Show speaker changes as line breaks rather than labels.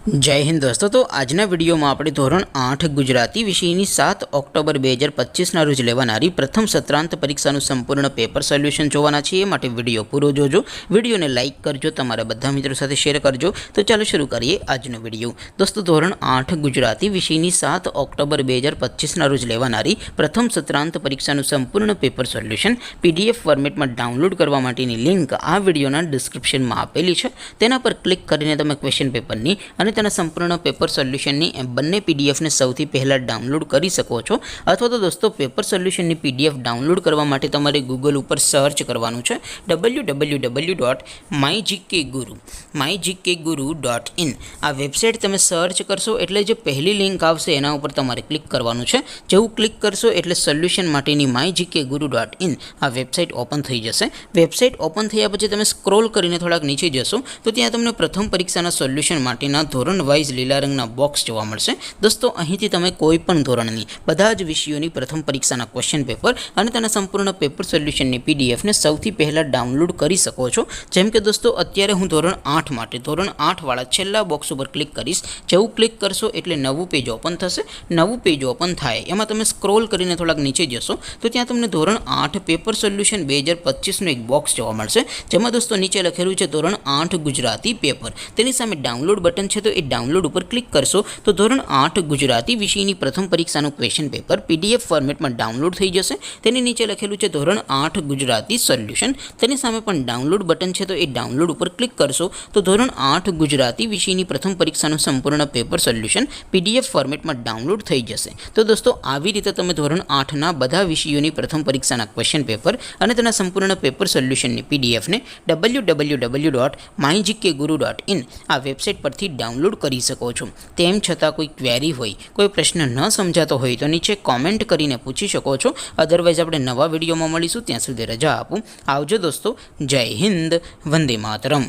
जय हिंद दोस्तों। तो आजना विडियो में આપણે ધોરણ 8 ગુજરાતી વિષયની 7 ઓક્ટોબર 2025 ના રોજ લેવાનારી પ્રથમ સત્રાંત પરીક્ષાનું સંપૂર્ણ પેપર સોલ્યુશન જોવાના છીએ। માટે વિડિયો પૂરો જોજો, વિડિયોને લાઈક કરજો, તમારા બધા મિત્રો સાથે શેર કરજો। તો ચાલો શરૂ કરીએ આજનો વિડિયો। દોસ્તો ધોરણ 8 ગુજરાતી વિષયની 7 ઓક્ટોબર 2025 ના રોજ લેવાનારી પ્રથમ સત્રાંત પરીક્ષાનું સંપૂર્ણ પેપર સોલ્યુશન પીડીએફ ફોર્મેટમાં ડાઉનલોડ કરવા માટેની લિંક આ વિડિયોના ડિસ્ક્રિપ્શનમાં આપેલી છે। તેના પર ક્લિક કરીને તમે ક્વેશ્ચન પેપરની અને તેના સંપૂર્ણ પેપર સોલ્યુશનની બંને પીડીએફને સૌથી પહેલાં ડાઉનલોડ કરી શકો છો। અથવા તો દોસ્તો પેપર સોલ્યુશનની પીડીએફ ડાઉનલોડ કરવા માટે તમારે ગૂગલ ઉપર સર્ચ કરવાનું છે www.mygkguru.in। આ વેબસાઇટ તમે સર્ચ કરશો એટલે જે પહેલી લિંક આવશે એના ઉપર તમારે ક્લિક કરવાનું છે। જેવું ક્લિક કરશો એટલે સોલ્યુશન માટેની mygkguru.in આ વેબસાઇટ ઓપન થઈ જશે। વેબસાઇટ ઓપન થયા પછી તમે સ્ક્રોલ કરીને થોડાક નીચે જશો તો ત્યાં તમને પ્રથમ પરીક્ષાના સોલ્યુશન માટેના ધોરણ વાઇઝ લીલા રંગના બોક્સ જોવા મળશે। દોસ્તો અહીંથી તમે કોઈ પણ ધોરણની બધા જ વિષયોની પ્રથમ પરીક્ષાના ક્વેશ્ચન પેપર અને તેના સંપૂર્ણ પેપર સોલ્યુશનની પીડીએફને સૌથી પહેલાં ડાઉનલોડ કરી શકો છો। જેમ કે દોસ્તો અત્યારે હું ધોરણ 8 માટે ધોરણ 8 વાળા છેલ્લા બોક્સ ઉપર ક્લિક કરીશ। જેવું ક્લિક કરશો એટલે નવું પેજ ઓપન થશે। નવું પેજ ઓપન થાય એમાં તમે સ્ક્રોલ કરીને થોડાક નીચે જશો તો ત્યાં તમને ધોરણ 8 પેપર સોલ્યુશન 2025નું એક બોક્સ જોવા મળશે। જેમાં દોસ્તો નીચે લખેલું છે ધોરણ 8 ગુજરાતી પેપર, તેની સામે ડાઉનલોડ બટન છે। તો એ ડાઉનલોડ ઉપર ક્લિક કરશો તો ધોરણ 8 ગુજરાતી વિષયની પ્રથમ પરીક્ષાનું ક્વેશ્ચન પેપર પીડીએફ ફોર્મેટમાં ડાઉનલોડ થઈ જશે। તેની નીચે લખેલું છે ધોરણ 8 ગુજરાતી સોલ્યુશન, તેની સામે પણ ડાઉનલોડ બટન છે। તો એ ડાઉનલોડ ઉપર ક્લિક કરશો તો ધોરણ 8 ગુજરાતી વિષયની પ્રથમ પરીક્ષાનું સંપૂર્ણ પેપર સોલ્યુશન પીડીએફ ફોર્મેટમાં ડાઉનલોડ થઈ જશે। તો દોસ્તો આવી રીતે તમે ધોરણ 8ના બધા વિષયોની પ્રથમ પરીક્ષાના ક્વેશ્ચન પેપર અને તેના સંપૂર્ણ પેપર સોલ્યુશનની પીડીએફને www.mygkguru.in આ વેબસાઇટ પરથી ડાઉનલોડ કરી શકો છો। તેમ છતાં કોઈ ક્વેરી હોય, કોઈ પ્રશ્ન ન સમજાતો હોય તો નીચે કોમેન્ટ કરીને પૂછી શકો છો। અધરવાઇઝ આપણે નવા વિડીયોમાં મળીશું, ત્યાં સુધી રજા આપું। આવજો દોસ્તો, જય હિન્દ, વંદે માતરમ।